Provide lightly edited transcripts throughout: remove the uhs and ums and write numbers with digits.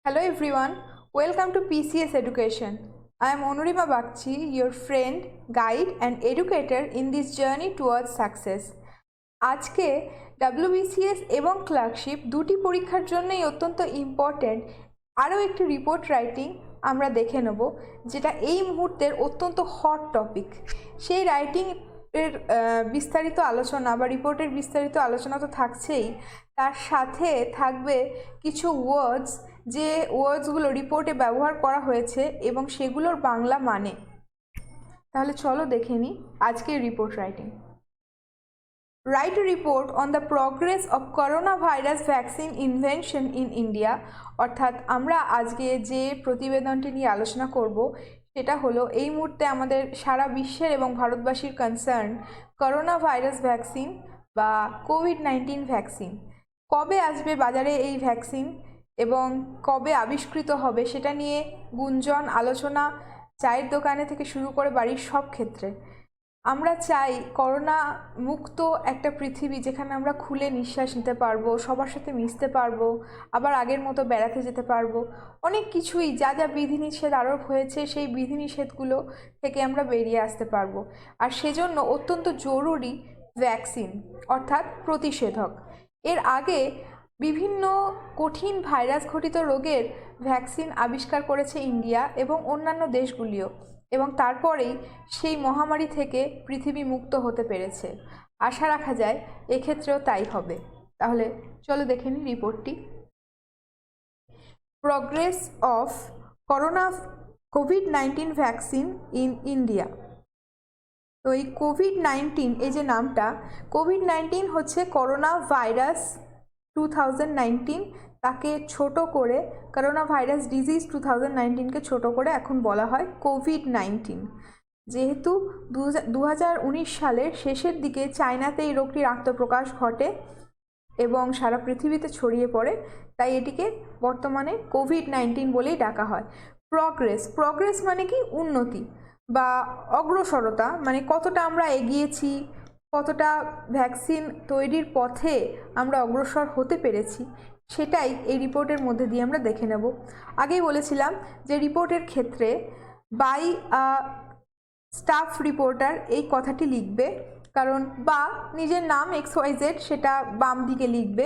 Hello everyone, welcome to PCS Education. I am Onurima Bakchi, your friend, guide and educator in this journey towards success. আজকে WBCS এবং clerkship দুটি পরীক্ষার জন্যই অত্যন্ত important আরও একটি রিপোর্ট রাইটিং আমরা দেখে নেব, যেটা এই মুহূর্তের অত্যন্ত হট টপিক। সেই রাইটিং এর বিস্তারিত আলোচনা বা রিপোর্টের বিস্তারিত আলোচনা তো থাকছেই, তার সাথে থাকবে কিছু ওয়ার্ডস, যে ওয়ার্ডসগুলো রিপোর্টে ব্যবহার করা হয়েছে এবং সেগুলোর বাংলা মানে। তাহলে চলো দেখে নিই আজকের report writing. Write a report on the progress of coronavirus vaccine invention in India। অর্থাৎ আমরা আজকে যে প্রতিবেদনটি নিয়ে আলোচনা করব সেটা হলো এই মুহূর্তে আমাদের সারা বিশ্বের এবং ভারতবাসীর কনসার্ন করোনা ভাইরাস ভ্যাকসিন বা কোভিড-19 ভ্যাকসিন। কবে আসবে বাজারে এই ভ্যাকসিন এবং কবে আবিষ্কৃত হবে সেটা নিয়ে গুঞ্জন, আলোচনা চায়ের দোকানে থেকে শুরু করে বাড়ির সব ক্ষেত্রে। আমরা চাই করোনা মুক্ত একটা পৃথিবী, যেখানে আমরা খুলে নিঃশ্বাস নিতে পারবো, সবার সাথে মিশতে পারবো, আবার আগের মতো বেড়াতে যেতে পারবো। অনেক কিছুই যা যা বিধিনিষেধ আরোপ হয়েছে সেই বিধিনিষেধগুলো থেকে আমরা বেরিয়ে আসতে পারবো। আর সেজন্য অত্যন্ত জরুরি ভ্যাকসিন অর্থাৎ প্রতিষেধক। এর আগে বিভিন্ন কঠিন ভাইরাস ঘটিত রোগের ভ্যাকসিন আবিষ্কার করেছে ইন্ডিয়া এবং অন্যান্য দেশগুলিও, এবং তারপরেই সেই মহামারী থেকে পৃথিবী মুক্ত হতে পেরেছে। আশা রাখা যায় এক্ষেত্রেও তাই হবে। তাহলে চলো দেখে নিই রিপোর্টটি। প্রগ্রেস অফ কোভিড-19 ভ্যাকসিন ইন ইন্ডিয়া। তো এই কোভিড-19 এই যে নামটা, কোভিড-19 হচ্ছে করোনা ভাইরাস 2019, তাকে ছোট করে করোনা ভাইরাস ডিজিজ 2019কে ছোট করে এখন বলা হয় কোভিড-19। যেহেতু 2019 সালের শেষের দিকে চায়নাতে এই রোগটির আত্মপ্রকাশ ঘটে এবং সারা পৃথিবীতে ছড়িয়ে পড়ে, তাই এটিকে বর্তমানে কোভিড-19 বলেই ডাকা হয়। প্রগ্রেস মানে কি? উন্নতি বা অগ্রসরতা, মানে কতটা আমরা এগিয়েছি, কতটা ভ্যাকসিন তৈরির পথে আমরা অগ্রসর হতে পেরেছি, সেটাই এই রিপোর্টের মধ্যে দিয়ে আমরা দেখে নেব। আগেই বলেছিলাম যে রিপোর্টের ক্ষেত্রে বাই স্টাফ রিপোর্টার এই কথাটি লিখবে, কারণ বা নিজের নাম XYZ সেটা বাম দিকে লিখবে,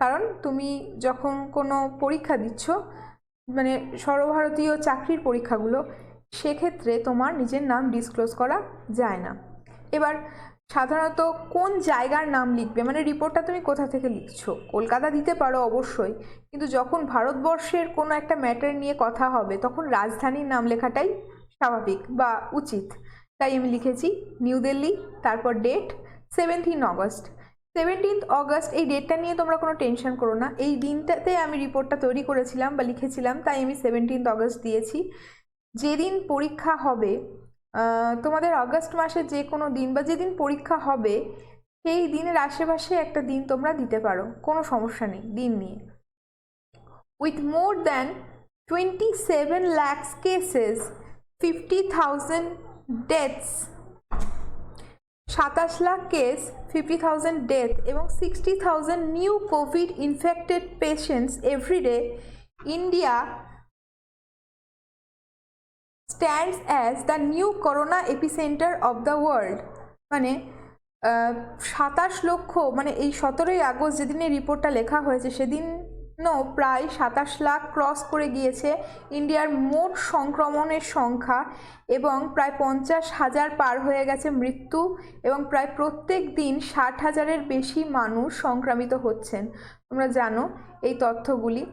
কারণ তুমি যখন কোনো পরীক্ষা দিচ্ছ, মানে সর্বভারতীয় চাকরির পরীক্ষাগুলো, সেক্ষেত্রে তোমার নিজের নাম ডিসক্লোজ করা যায় না। এবার সাধারণত কোন জায়গার নাম লিখবে, মানে রিপোর্টটা তুমি কোথা থেকে লিখছো, কলকাতা দিতে পারো অবশ্যই, কিন্তু যখন ভারতবর্ষের কোনো একটা ম্যাটার নিয়ে কথা হবে তখন রাজধানীর নাম লেখাটাই স্বাভাবিক বা উচিত। তাই আমি লিখেছি নিউ দিল্লি, তারপর ডেট 17 অগস্ট। 17 অগস্ট এই ডেটটা নিয়ে তোমরা কোনো টেনশন করো না, এই দিনটাতে আমি রিপোর্টটা তৈরি করেছিলাম বা লিখেছিলাম, তাই আমি 17 অগস্ট দিয়েছি। যেদিন পরীক্ষা হবে, তোমাদের আগস্ট মাসের যে কোনো দিন বা যেদিন পরীক্ষা হবে সেই দিনের আশেপাশে একটা দিন তোমরা দিতে পারো, কোনো সমস্যা নেই দিন নিয়ে। With more than 27 lakhs cases, 50,000 deaths, 27 lakh case, 50,000 death এবং 60,000 new COVID infected patients every day, India stands as the new corona epicenter of the world। মানে 27 লক্ষ, মানে এই 17ই আগস্ট যেদিনে রিপোর্টটা লেখা হয়েছে সেদিনও প্রায় 27 লাখ ক্রস করে গিয়েছে ইন্ডিয়ার মোট সংক্রমণের সংখ্যা, এবং প্রায় 50,000 পার হয়ে গেছে মৃত্যু, এবং প্রায় প্রত্যেক দিন 60,000-এর বেশি মানুষ সংক্রামিত হচ্ছেন। তোমরা জানো এই তথ্যগুলি।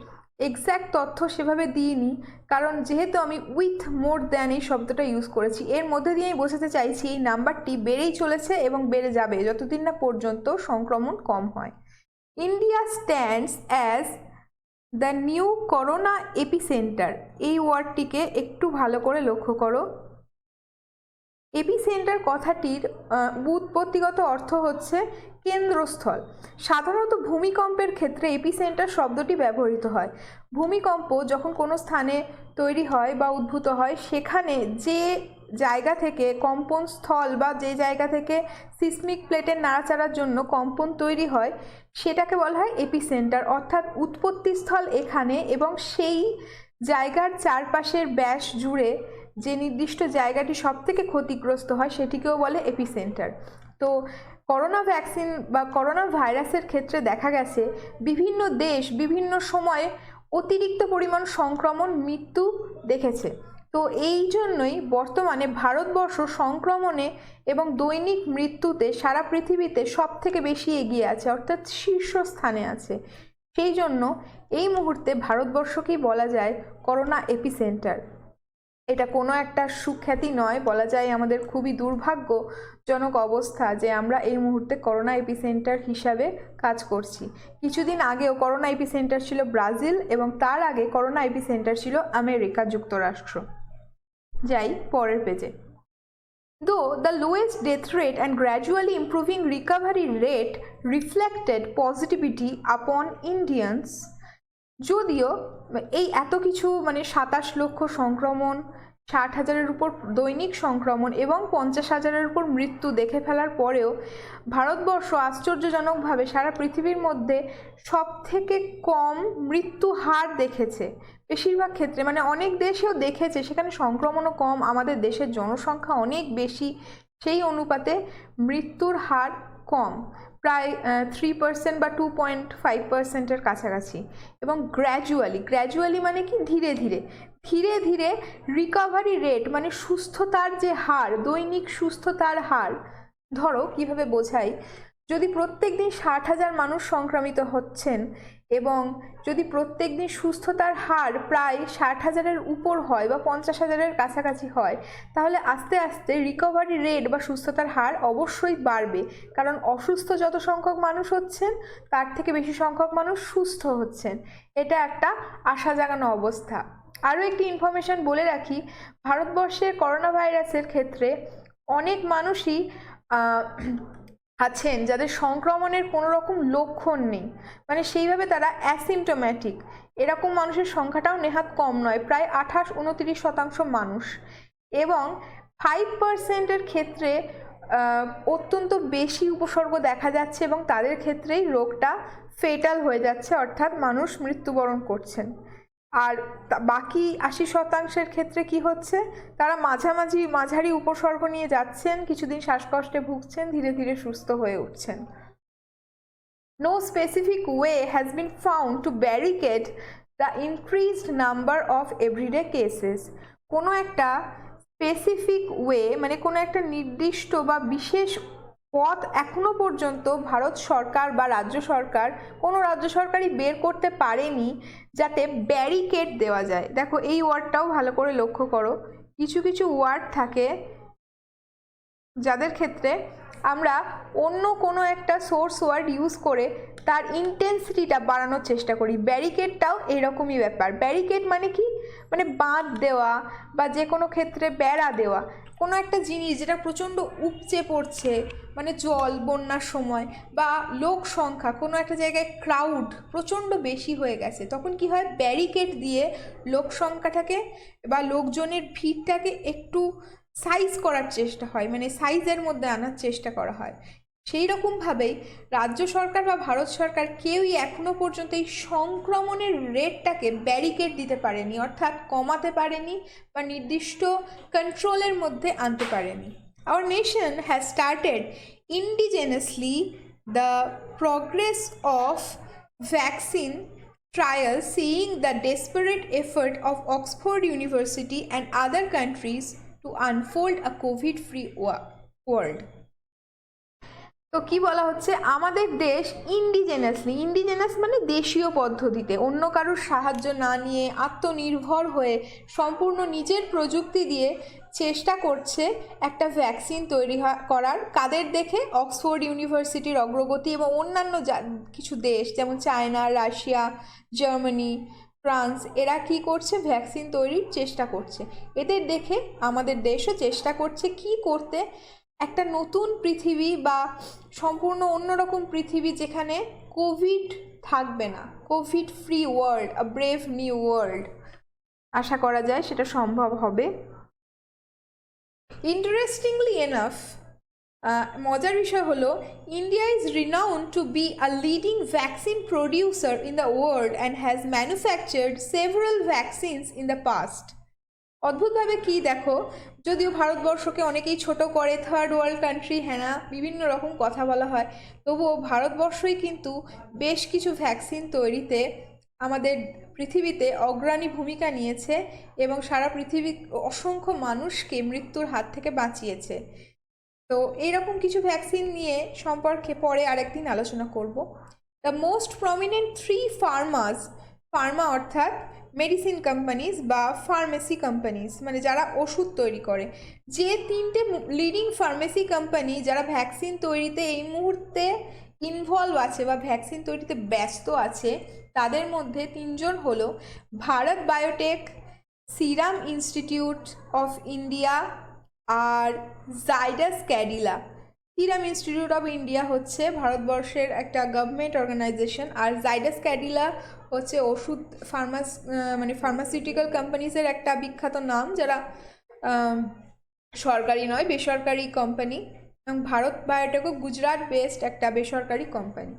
এক্স্যাক্ট তথ্য সেভাবে দিইনি, কারণ যেহেতু আমি উইথ মোর দ্যান এই শব্দটা ইউজ করেছি, এর মধ্যে দিয়ে আমি বোঝাতে চাইছি এই নাম্বারটি বেড়েই চলেছে এবং বেড়ে যাবে যতদিন না পর্যন্ত সংক্রমণ কম হয়। India stands as the new corona epicentre, এই ওয়ার্ডটিকে একটু ভালো করে লক্ষ্য করো। এপিসেন্টার কথাটির ব্যুৎপত্তিগত অর্থ হচ্ছে কেন্দ্রস্থল। সাধারণত ভূমিকম্পের ক্ষেত্রে এপিসেন্টার শব্দটি ব্যবহৃত হয়। ভূমিকম্প যখন কোনো স্থানে তৈরি হয় বা উদ্ভূত হয়, সেখানে যে জায়গা থেকে কম্পন স্থল বা যে জায়গা থেকে সিসমিক প্লেটের নাড়াচাড়ার জন্য কম্পন তৈরি হয় সেটাকে বলা হয় এপিসেন্টার, অর্থাৎ উৎপত্তিস্থল এখানে এবং সেই জায়গার চারপাশের ব্যাস জুড়ে যে নির্দিষ্ট জায়গাটি সব থেকে ক্ষতিগ্রস্ত হয় সেটিকেও বলে এপিসেন্টার। তো করোনা ভ্যাকসিন বা করোনা ভাইরাসের ক্ষেত্রে দেখা গেছে বিভিন্ন দেশ বিভিন্ন সময়ে অতিরিক্ত পরিমাণ সংক্রমণ মৃত্যু দেখেছে। তো এই জন্যই বর্তমানে ভারতবর্ষ সংক্রমণে এবং দৈনিক মৃত্যুতে সারা পৃথিবীতে সব থেকে বেশি এগিয়ে আছে, অর্থাৎ শীর্ষস্থানে আছে। সেই জন্য এই মুহূর্তে ভারতবর্ষকেই বলা যায় করোনা এপিসেন্টার। এটা কোনো একটা সুখ্যাতি নয়, বলা যায় আমাদের খুবই দুর্ভাগ্যজনক অবস্থা যে আমরা এই মুহূর্তে করোনা এপিসেন্টার হিসাবে কাজ করছি। কিছুদিন আগেও করোনা এপিসেন্টার ছিল ব্রাজিল এবং তার আগে করোনা এপিসেন্টার ছিল আমেরিকা যুক্তরাষ্ট্র। যাই পরের পেজে। Though the lowest death rate and gradually improving recovery rate reflected positivity upon Indians, যদিও এই এত কিছু 27 লক্ষ সংক্রমণ, 60,000-এর উপর দৈনিক সংক্রমণ এবং 50,000-এর উপর মৃত্যু দেখে ফেলার পরেও ভারতবর্ষ আশ্চর্যজনকভাবে সারা পৃথিবীর মধ্যে সব থেকে কম মৃত্যু হার দেখেছে। বেশিরভাগ ক্ষেত্রে অনেক দেশেও দেখেছে সেখানে সংক্রমণও কম, আমাদের দেশের জনসংখ্যা অনেক বেশি, সেই অনুপাতে মৃত্যুর হার কম, প্রায় 3% বা 2.5%-এর কাছাকাছি। এবং গ্র্যাজুয়ালি মানে কি ধীরে ধীরে রিকভারি রেট সুস্থতার যে হার, দৈনিক সুস্থতার হার, ধরো কিভাবে বোঝাই, যদি প্রত্যেক দিন 60,000 মানুষ সংক্রমিত হচ্ছেন এবং যদি প্রত্যেক দিন সুস্থতার হার প্রায় 60,000-এর উপর হয় বা 50,000-এর কাছাকাছি হয়, তাহলে আস্তে আস্তে রিকভারি রেট বা সুস্থতার হার অবশ্যই বাড়বে, কারণ অসুস্থ যত সংখ্যক মানুষ হচ্ছেন তার থেকে বেশি সংখ্যক মানুষ সুস্থ হচ্ছেন। এটা একটা আশা জাগানো অবস্থা। আরও একটি ইনফরমেশন বলে রাখি, ভারতবর্ষের করোনা ভাইরাসের ক্ষেত্রে অনেক মানুষই আছেন যাদের সংক্রমণের কোনো রকম লক্ষণ নেই, সেইভাবে তারা অ্যাসিমটোম্যাটিক। এরকম মানুষের সংখ্যাটাও নেহাত কম নয়, প্রায় 28-29% মানুষ। এবং 5%-এর ক্ষেত্রে অত্যন্ত বেশি উপসর্গ দেখা যাচ্ছে এবং তাদের ক্ষেত্রেই রোগটা ফেটাল হয়ে যাচ্ছে, অর্থাৎ মানুষ মৃত্যুবরণ করছেন। আর বাকি 80%-এর ক্ষেত্রে কি হচ্ছে, তারা মাঝারি উপসর্গ নিয়ে যাচ্ছেন, কিছুদিন শ্বাসকষ্টে ভুগছেন, ধীরে ধীরে সুস্থ হয়ে উঠছেন। No specific way has been found to barricade the increased number of everyday cases. কোনো একটা স্পেসিফিক ওয়ে কোনো একটা নির্দিষ্ট বা বিশেষ পথ এখনো পর্যন্ত ভারত সরকার বা রাজ্য সরকার, কোনো রাজ্য সরকারই বের করতে পারেনি যাতে ব্যারিকেড দেওয়া যায়। দেখো এই ওয়ার্ডটাও ভালো করে লক্ষ্য করো, কিছু কিছু ওয়ার্ড থাকে যাদের ক্ষেত্রে আমরা অন্য কোনো একটা সোর্স ওয়ার্ড ইউজ করে তার ইন্টেন্সিটিটা বাড়ানোর চেষ্টা করি। ব্যারিকেডটাও এইরকমই ব্যাপার। ব্যারিকেড মানে কি, বাঁধ দেওয়া বা যে কোনো ক্ষেত্রে বেড়া দেওয়া, কোনো একটা জিনিস যেটা প্রচণ্ড উপচে পড়ছে, জল বন্যার সময় বা লোক সংখ্যা, কোনো একটা জায়গায় ক্রাউড প্রচণ্ড বেশি হয়ে গেছে, তখন কি হয়, ব্যারিকেড দিয়ে লোক সংখ্যাটাকে বা লোকজনের ভিড়টাকে একটু সাইজ করার চেষ্টা হয়, সাইজের মধ্যে আনার চেষ্টা করা হয়। সেই রকমভাবেই রাজ্য সরকার বা ভারত সরকার কেউই এখনো পর্যন্ত এই সংক্রমণের রেটটাকে ব্যারিকেড দিতে পারেনি, অর্থাৎ কমাতে পারেনি বা নির্দিষ্ট কন্ট্রোলের মধ্যে আনতে পারেনি। Our nation has started indigenously the progress of vaccine trials, seeing the desperate effort of Oxford University and other countries to unfold a COVID-free world. তো কি বলা হচ্ছে, আমাদের দেশ ইন্ডিজেনাস দেশীয় পদ্ধতিতে, অন্য কারোর সাহায্য না নিয়ে আত্মনির্ভর হয়ে সম্পূর্ণ নিজের প্রযুক্তি দিয়ে চেষ্টা করছে একটা ভ্যাকসিন তৈরি করার। কাদের দেখে, অক্সফোর্ড ইউনিভার্সিটির অগ্রগতি এবং অন্যান্য কিছু দেশ যেমন চায়না, রাশিয়া, জার্মানি, ফ্রান্স এরা কি করছে, ভ্যাকসিন তৈরির চেষ্টা করছে। এদের দেখে আমাদের দেশও চেষ্টা করছে কি করতে, একটা নতুন পৃথিবী বা সম্পূর্ণ অন্যরকম পৃথিবী যেখানে কোভিড থাকবে না, covid free world, a brave new world. আশা করা যায় সেটা সম্ভব হবে। ইন্টারেস্টিংলি এনাফ, মজার বিষয় হলো India is renowned to be a leading vaccine producer in the world and has manufactured several vaccines in the past. অদ্ভুতভাবে কি দেখো, যদিও ভারতবর্ষকে অনেকেই ছোট করে, থার্ড ওয়ার্ল্ড কান্ট্রি, হ্যাঁ না, বিভিন্ন রকম কথা বলা হয়, তবুও ভারতবর্ষই কিন্তু বেশ কিছু ভ্যাকসিন তৈরিতে আমাদের পৃথিবীতে অগ্রণী ভূমিকা নিয়েছে এবং সারা পৃথিবীর অসংখ্য মানুষকে মৃত্যুর হাত থেকে বাঁচিয়েছে। তো এইরকম কিছু ভ্যাকসিন নিয়ে সম্পর্কে পরে আরেকদিন আলোচনা করব। The most prominent three Pharma অর্থাৎ মেডিসিন কোম্পানিজ বা ফার্মেসি কোম্পানিজ, মানে যারা ওষুধ তৈরি করে, যে তিনটে লিডিং ফার্মেসি কোম্পানি যারা ভ্যাকসিন তৈরিতে এই মুহূর্তে ইনভলভ আছে বা ভ্যাকসিন তৈরিতে ব্যস্ত আছে, তাদের মধ্যে তিনজন হলো Bharat Biotech, Serum Institute of India আর Zydus Cadila. Serum Institute of India হচ্ছে ভারতবর্ষের একটা গভর্নমেন্ট অর্গানাইজেশন, আর জাইডাস ক্যাডিলা হচ্ছে ওষুধ মানে ফার্মাসিউটিক্যাল কোম্পানিজের একটা বিখ্যাত নাম, যারা সরকারি নয়, বেসরকারি কোম্পানি। এবং ভারত বায়োটেকও গুজরাট বেসড একটা বেসরকারি কোম্পানি।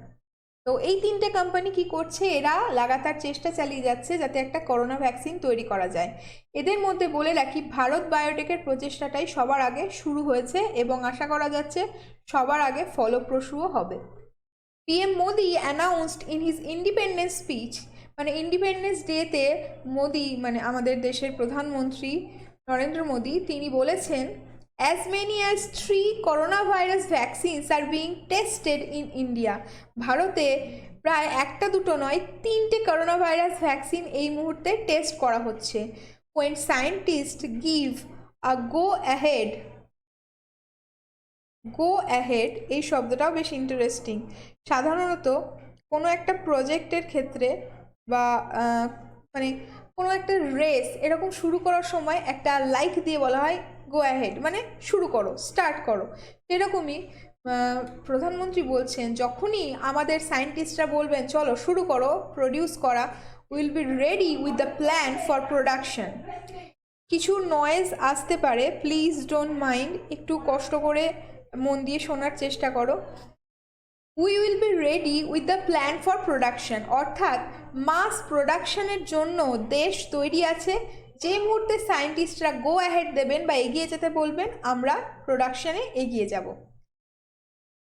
তো এই তিনটে কোম্পানি কি করছে, এরা লাগাতার চেষ্টা চালিয়ে যাচ্ছে যাতে একটা করোনা ভ্যাকসিন তৈরি করা যায়। এদের মধ্যে বলে রাখি, ভারত বায়োটেকের প্রচেষ্টাটাই সবার আগে শুরু হয়েছে এবং আশা করা যাচ্ছে সবার আগে ফলপ্রসূও হবে। PM Modi announced in his independence speech, মানে ইন্ডিপেন্ডেন্স ডেতে মোদি মানে আমাদের দেশের প্রধানমন্ত্রী নরেন্দ্র মোদি, তিনি বলেছেন as many as 3 coronavirus vaccines are being tested in India. ভারতে প্রায় একটা দুটো নয়, 3টে করোনা ভাইরাস ভ্যাকসিন এই মুহূর্তে টেস্ট করা হচ্ছে। when scientists give a go ahead, এই শব্দটাও বেশ ইন্টারেস্টিং। সাধারণত কোনো একটা প্রজেক্টের ক্ষেত্রে বা মানে কোনো একটা রেস এরকম শুরু করার সময় একটা লাইক দিয়ে বলা হয় গো অ্যাহেড, মানে শুরু করো, স্টার্ট করো। সেরকমই প্রধানমন্ত্রী বলছেন, যখনই আমাদের সায়েন্টিস্টরা বলবেন চলো শুরু করো প্রডিউস করা, will be ready with the plan for production. কিছু নয়েজ আসতে পারে, প্লিজ ডোন্ট মাইন্ড, একটু কষ্ট করে মন দিয়ে শোনার চেষ্টা করো। We will be ready with the plan for production, অর্থাৎ মাস প্রোডাকশনের জন্য দেশ তৈরি আছে। যে মুহূর্তে সায়েন্টিস্টরা গো অ্যাহেড দেবেন বা এগিয়ে যেতে বলবেন, আমরা প্রোডাকশনে এগিয়ে যাব।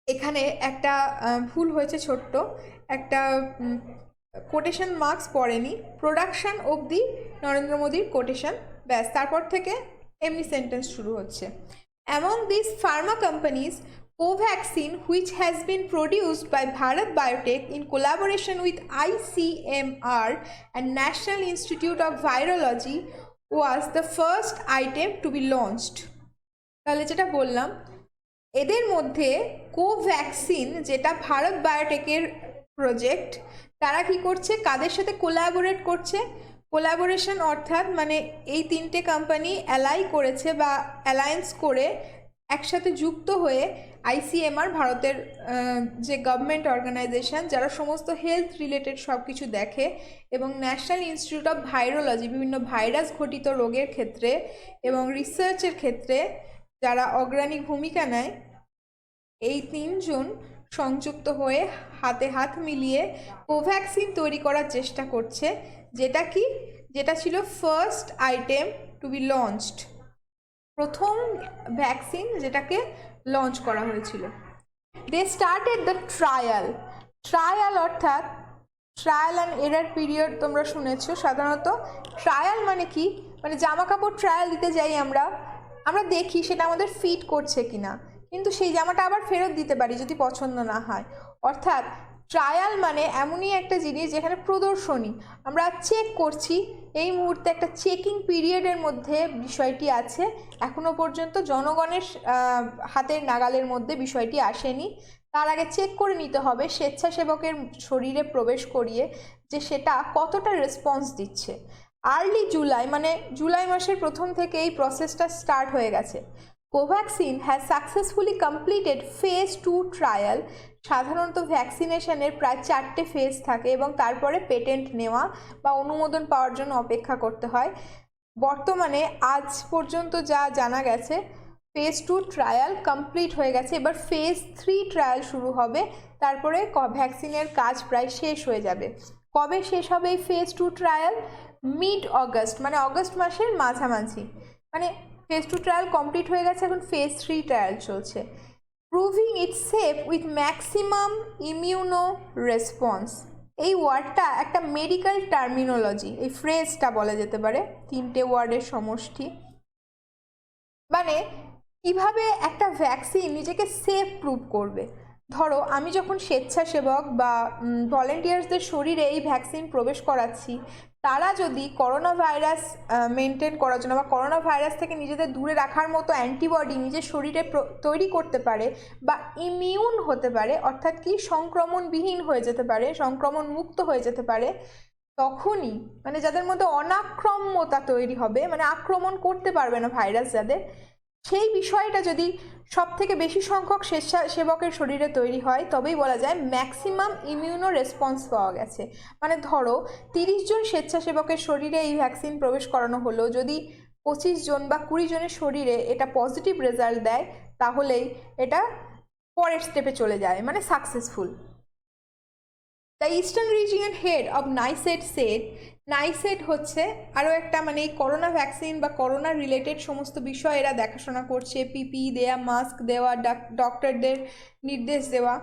এখানে একটা ভুল হয়েছে, ছোট্ট একটা কোটেশন মার্কস পড়েনি, প্রোডাকশন অবধি নরেন্দ্র মোদীর কোটেশন, ব্যাস, তারপর থেকে এমনি সেন্টেন্স শুরু হচ্ছে। Among this Pharma companies, Covaxin, which has been produced by Bharat Biotech in collaboration with ICMR and National Institute of Virology, was the first item to be launched. তাহলে যেটা বললাম, এদের মধ্যে কোভ্যাক্সিন যেটা ভারত বায়োটেকের প্রজেক্ট, তারা কি করছে, কাদের সাথে কোলাবোরেট করছে, কোলাবোরেশন অর্থাৎ মানে এই তিনটে কোম্পানি অ্যালাই করেছে বা অ্যালায়েন্স করে একসাথে যুক্ত হয়ে আইসিএমআর, ভারতের যে গভর্নমেন্ট অর্গানাইজেশন যারা সমস্ত হেলথ রিলেটেড সব কিছু দেখে, এবং ন্যাশনাল ইনস্টিটিউট অফ ভাইরোলজি বিভিন্ন ভাইরাস ঘটিত রোগের ক্ষেত্রে এবং রিসার্চের ক্ষেত্রে যারা অগ্রণী ভূমিকা নেয়, এই তিনজন সংযুক্ত হয়ে হাতে হাত মিলিয়ে কোভ্যাক্সিন তৈরি করার চেষ্টা করছে, যেটা ছিল first item to be launched, প্রথম ভ্যাকসিন যেটাকে লঞ্চ করা হয়েছিল। দে স্টার্টেড দ্য ট্রায়াল অর্থাৎ ট্রায়াল অ্যান্ড এরার পিরিয়ড তোমরা শুনেছো। সাধারণত ট্রায়াল মানে কি, মানে জামা কাপড় ট্রায়াল দিতে যাই আমরা দেখি সেটা আমাদের ফিট করছে কিনা, কিন্তু সেই জামাটা আবার ফেরত দিতে পারি যদি পছন্দ না হয়। অর্থাৎ ট্রায়াল মানে এমনই একটা জিনিস যেখানে প্রদর্শনী, আমরা চেক করছি, এই মুহূর্তে একটা চেকিং পিরিয়ডের মধ্যে বিষয়টি আছে, এখনো পর্যন্ত জনগণের হাতের নাগালের মধ্যে বিষয়টি আসেনি, তার আগে চেক করে নিতে হবে স্বেচ্ছাসেবকের শরীরে প্রবেশ করিয়ে যে সেটা কতটা রেসপন্স দিচ্ছে। আর্লি জুলাই, মানে জুলাই মাসের প্রথম থেকে এই প্রসেসটা স্টার্ট হয়ে গেছে। Covaxin has successfully completed phase 2 trial. সাধারণত ভ্যাকসিনেশনের প্রায় 4টে ফেজ থাকে এবং তারপরে পেটেন্ট নেওয়া বা অনুমোদন পাওয়ার জন্য অপেক্ষা করতে হয়। বর্তমানে আজ পর্যন্ত যা জানা গেছে ফেজ 2 ট্রায়াল কমপ্লিট হয়ে গেছে, এবার ফেজ 3 ট্রায়াল শুরু হবে, তারপরে ভ্যাকসিনের কাজ প্রায় শেষ হয়ে যাবে। কবে শেষ হবে এই ফেজ 2 ট্রায়াল? মিড অগস্ট, মানে অগস্ট মাসের মাঝামাঝি। মানে ফেজ 2 ট্রায়াল কমপ্লিট হয়ে গেছে, এখন ফেজ 3 ট্রায়াল চলছে। Proving it safe with maximum immuno response, এই ওয়ার্ডটা একটা মেডিকেল টার্মিনোলজি, এই ফ্রেজটা বলা যেতে পারে 3টে ওয়ার্ডের সমষ্টি। মানে কিভাবে একটা ভ্যাকসিন নিজেকে সেফ প্রুভ করবে। ধরো আমি যখন স্বেচ্ছাসেবক বা ভলেন্টিয়ার্সদের শরীরে এই ভ্যাকসিন প্রবেশ করাচ্ছি, তারা যদি করোনা ভাইরাস মেনটেন করার জন্য বা করোনা ভাইরাস থেকে নিজেদের দূরে রাখার মতো অ্যান্টিবডি নিজের শরীরে তৈরি করতে পারে বা ইমিউন হতে পারে, অর্থাৎ কি সংক্রমণবিহীন হয়ে যেতে পারে, সংক্রমণ মুক্ত হয়ে যেতে পারে, তখনই মানে যাদের মধ্যে অনাক্রম্যতা তৈরি হবে, মানে আক্রমণ করতে পারবে না ভাইরাস যাদের, সেই বিষয়টা যদি সব থেকে বেশি সংখ্যক স্বেচ্ছাসেবকের শরীরে তৈরি হয় তবেই বলা যায় ম্যাক্সিমাম ইমিউনো রেসপন্স পাওয়া গেছে। মানে ধরো 30 জন স্বেচ্ছাসেবকের শরীরে এই ভ্যাকসিন প্রবেশ করানো হলো, যদি 25 জন বা 20 জনের শরীরে এটা পজিটিভ রেজাল্ট দেয় তাহলেই এটা পরের স্টেপে চলে যায়, মানে successful. The eastern region head of NICED said, NICED হচ্ছে আরও একটা মানে এই করোনা ভ্যাকসিন বা করোনা রিলেটেড সমস্ত বিষয় এরা দেখাশোনা করছে, পিপি দেওয়া, মাস্ক দেওয়া, ডক্টরদের নির্দেশ দেওয়া।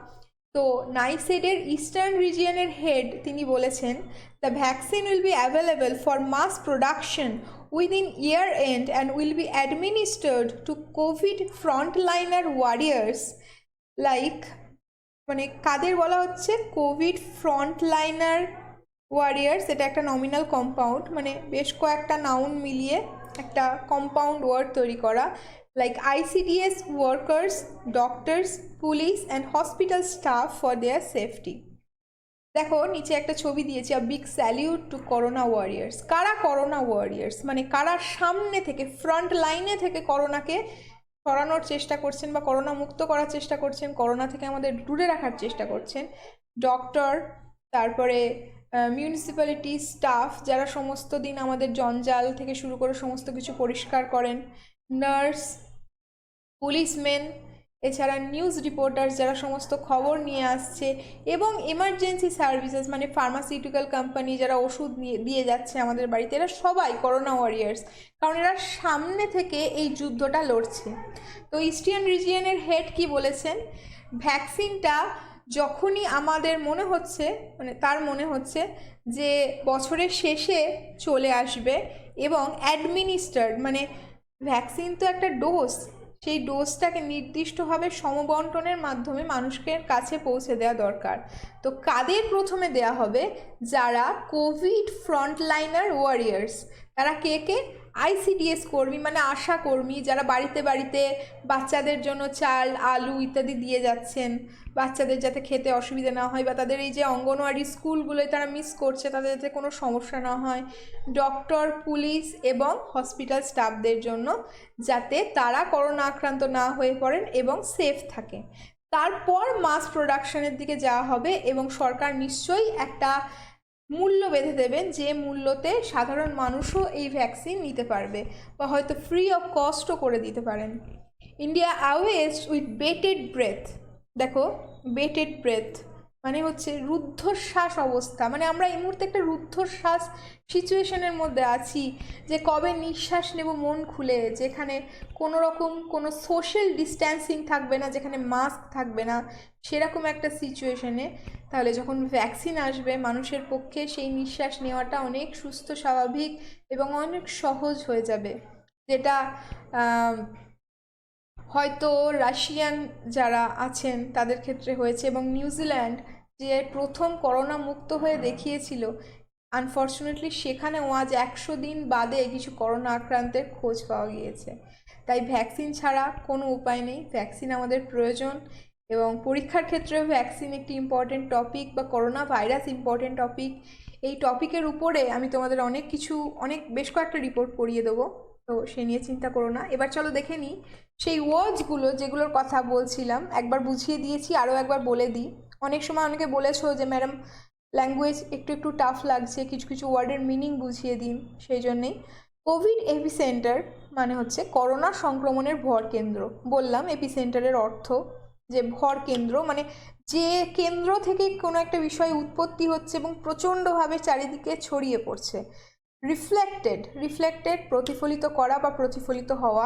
তো নাইসেডের ইস্টার্ন রিজিয়নের হেড তিনি বলেছেন the vaccine will be available for mass production within year end and will be administered to COVID frontliner warriors like, মানে কাদের বলা হচ্ছে? কোভিড ফ্রন্টলাইনার ওয়ারিয়ার্স, এটা একটা নমিনাল কম্পাউন্ড, মানে বেশ কয়েকটা নাউন মিলিয়ে একটা কম্পাউন্ড ওয়ার্ড তৈরি করা, like ICDS workers, doctors, police and hospital staff for their safety. দেখো নিচে একটা ছবি দিয়েছি, a big salute two corona warriors. কারা করোনা ওয়ারিয়ার্স? মানে কারা সামনে থেকে ফ্রন্ট লাইনে থেকে করোনাকে সরানোর চেষ্টা করছেন বা করোনা মুক্ত করার চেষ্টা করছেন, করোনা থেকে আমাদের দূরে রাখার চেষ্টা করছেন। ডক্টর, তারপরে মিউনিসিপ্যালিটি স্টাফ যারা সমস্ত দিন আমাদের জঞ্জাল থেকে শুরু করে সমস্ত কিছু পরিষ্কার করেন, নার্স, পুলিশম্যান, এছাড়া নিউজ রিপোর্টার্স যারা সমস্ত খবর নিয়ে আসছে, এবং এমার্জেন্সি সার্ভিসেস মানে ফার্মাসিউটিক্যাল কোম্পানি যারা ওষুধ দিয়ে যাচ্ছে আমাদের বাড়িতে, এরা সবাই করোনা ওয়ারিয়ার্স, কারণ এরা সামনে থেকে এই যুদ্ধটা লড়ছে। তো ইস্টার্ন রিজিয়নের হেড কি বলেছেন? ভ্যাকসিনটা যখনই আমাদের মনে হচ্ছে, মানে তার মনে হচ্ছে যে বছরের শেষে চলে আসবে এবং অ্যাডমিনিস্টার্ড, মানে ভ্যাকসিন তো একটা ডোজ, সেই ডোজটাকে নির্দিষ্টভাবে সমবন্টনের মাধ্যমে মানুষের কাছে পৌঁছে দেওয়া দরকার। তো কাদের প্রথমে দেয়া হবে? যারা কোভিড ফ্রন্টলাইনার ওয়ারিয়ার্স, তারা কে কে? ICDS কর্মী, মানে আশা কর্মী, যারা বাড়িতে বাড়িতে বাচ্চাদের জন্য চাল, আলু ইত্যাদি দিয়ে যাচ্ছেন, বাচ্চাদের যাতে খেতে অসুবিধা না হয় বা তাদের এই যে অঙ্গনওয়াড়ি স্কুলগুলোয় তারা মিস করছে তাদের যাতে কোনো সমস্যা না হয়। ডক্টর, পুলিশ এবং হসপিটাল স্টাফদের জন্য, যাতে তারা করোনা আক্রান্ত না হয়ে পড়েন এবং সেফ থাকে। তারপর মাস প্রোডাকশনের দিকে যাওয়া হবে এবং সরকার নিশ্চয়ই একটা মূল্য বেঁধে দেবেন যে মূল্যতে সাধারণ মানুষও এই ভ্যাকসিন নিতে পারবে বা হয়তো ফ্রি অফ কস্টও করে দিতে পারেন। ইন্ডিয়া অ্যাওয়েজ উইথ বেটেড ব্রেথ, দেখো বেটেড ব্রেথ মানে হচ্ছে রুদ্ধশ্বাস অবস্থা, মানে আমরা এই মুহূর্তে একটা রুদ্ধশ্বাস সিচুয়েশনের মধ্যে আছি যে কবে নিঃশ্বাস নেব মন খুলে, যেখানে কোনো রকম কোনো সোশ্যাল ডিস্ট্যান্সিং থাকবে না, যেখানে মাস্ক থাকবে না, সেরকম একটা সিচুয়েশনে তাহলে যখন ভ্যাকসিন আসবে মানুষের পক্ষে সেই নিঃশ্বাস নেওয়াটা অনেক সুস্থ, স্বাভাবিক এবং অনেক সহজ হয়ে যাবে, যেটা হয়তো রাশিয়ান যারা আছেন তাদের ক্ষেত্রে হয়েছে। এবং নিউজিল্যান্ড যে প্রথম করোনা মুক্ত হয়ে দেখিয়েছিল, আনফর্চুনেটলি সেখানেও আজ 100 দিন বাদে কিছু করোনা আক্রান্তের খোঁজ পাওয়া গিয়েছে। তাই ভ্যাকসিন ছাড়া কোনো উপায় নেই, ভ্যাকসিন আমাদের প্রয়োজন। এবং পরীক্ষার ক্ষেত্রেও ভ্যাকসিন একটি ইম্পর্টেন্ট টপিক বা করোনা ভাইরাস ইম্পর্টেন্ট টপিক। এই টপিকের উপরে আমি তোমাদের অনেক বেশ কয়েকটা রিপোর্ট পড়িয়ে দেবো, তো সে নিয়ে চিন্তা করো না। এবার চলো দেখে নিই সেই ওয়ার্ডসগুলো যেগুলোর কথা বলছিলাম। একবার বুঝিয়ে দিয়েছি, আরও একবার বলে দিই। অনেক সময় অনেকে বলেছো যে ম্যাডাম ল্যাঙ্গুয়েজ একটু টাফ লাগছে, কিছু কিছু ওয়ার্ডের মিনিং বুঝিয়ে দিন, সেই জন্যেই। কোভিড এপিসেন্টার মানে হচ্ছে করোনা সংক্রমণের ভরকেন্দ্র। বললাম এপিসেন্টারের অর্থ যে ভরকেন্দ্র, মানে যে কেন্দ্র থেকে কোনো একটা বিষয় উৎপত্তি হচ্ছে এবং প্রচণ্ডভাবে চারিদিকে ছড়িয়ে পড়ছে। রিফ্লেক্টেড প্রতিফলিত করা বা প্রতিফলিত হওয়া।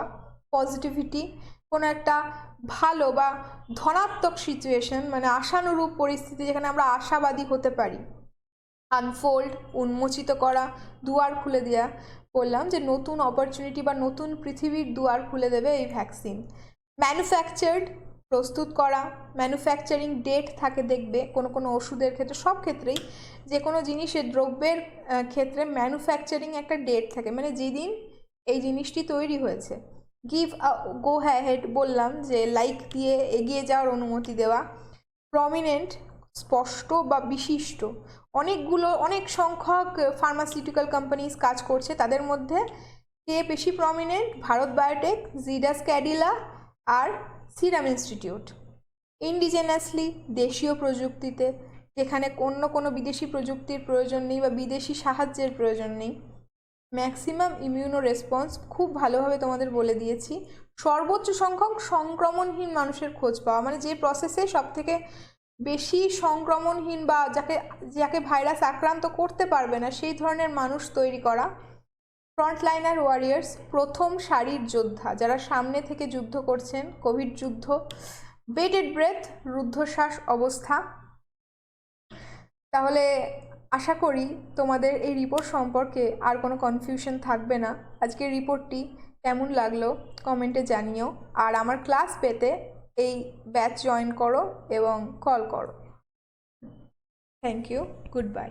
পজিটিভিটি কোনো একটা ভালো বা ধনাত্মক সিচুয়েশন, মানে আশানুরূপ পরিস্থিতি যেখানে আমরা আশাবাদী হতে পারি। আনফোল্ড উন্মোচিত করা, দুয়ার খুলে দেওয়া। বললাম যে নতুন অপরচুনিটি বা নতুন পৃথিবীর দুয়ার খুলে দেবে এই ভ্যাকসিন। ম্যানুফ্যাকচার্ড প্রস্তুত করা, ম্যানুফ্যাকচারিং ডেট থাকে দেখবে কোনো কোনো ওষুধের ক্ষেত্রে, সব ক্ষেত্রেই যে কোনো জিনিসের দ্রব্যের ক্ষেত্রে ম্যানুফ্যাকচারিং একটা ডেট থাকে, মানে যেদিন এই জিনিসটি তৈরি হয়েছে। গিভ গো হ্যাহেড বললাম যে লাইক দিয়ে এগিয়ে যাওয়ার অনুমতি দেওয়া। প্রমিনেন্ট স্পষ্ট বা বিশিষ্ট, অনেক সংখ্যক ফার্মাসিউটিক্যাল কোম্পানিজ কাজ করছে, তাদের মধ্যে কে বেশি প্রমিনেন্ট? ভারত বায়োটেক, জিডাস ক্যাডিলা আর সিরাম ইনস্টিটিউট। ইন্ডিজেনাসলি দেশীয় প্রযুক্তিতে, যেখানে অন্য কোনো বিদেশি প্রযুক্তির প্রয়োজন নেই বা বিদেশি সাহায্যের প্রয়োজন নেই। ম্যাক্সিমাম ইমিউনো রেসপন্স, খুব ভালোভাবে তোমাদের বলে দিয়েছি। সর্বোচ্চ সংখ্যক সংক্রমণহীন মানুষের খোঁজ পাওয়া, মানে যে প্রসেসে সবথেকে বেশি সংক্রমণহীন বা যাকে ভাইরাস আক্রান্ত করতে পারবে না সেই ধরনের মানুষ তৈরি করা। ফ্রন্টলাইনার ওয়ারিয়ার্স, প্রথম সারির যোদ্ধা যারা সামনে থেকে যুদ্ধ করছেন, কোভিড যুদ্ধ। বেটেড ব্রেথ, রুদ্ধশ্বাস অবস্থা। তাহলে আশা করি তোমাদের এই রিপোর্ট সম্পর্কে আর কোনো কনফিউশন থাকবে না। আজকের রিপোর্টটি কেমন লাগলো কমেন্টে জানিও, আর আমার ক্লাস পেতে এই ব্যাচ জয়েন করো এবং কল করো। Thank you, good by.